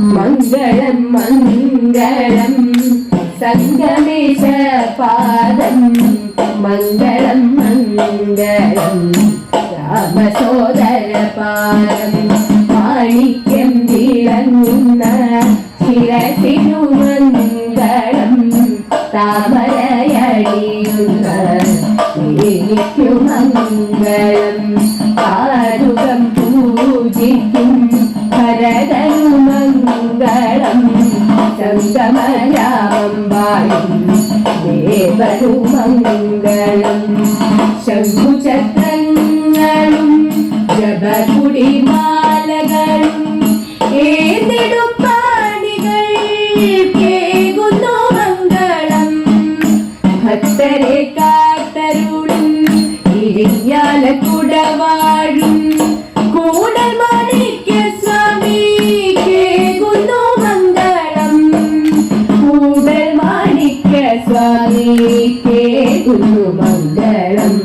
മംഗളം മംഗളം സംഗമേശ പാദം മംഗളം മംഗളം രാമസോദര പാദം മാണിക്യം തിളങ്ങുന്ന ശിരസിനു മംഗളം താമരയണിയുന്ന എനിക്കു മംഗളം ആരുകം പൂജിക്കും ഭരതനു മംഗളം സംഗമരാമം വാഴും ദേവനു മംഗളം ശംഖുചക്രങ്ങളും ജപകുടിമാലകളും ഏതെടുപ്പാണികൾ കേകുന്നു മംഗളം ഭക്തരെ കാത്തരുളും ഇരിഞ്ഞാലക്കുട വാഴും കൂടൽ മാണിക്യ സ്വാമി കേകുന്നു മംഗളം കൂടൽ മാണിക്യ സ്വാമി കേകുന്നു മംഗളം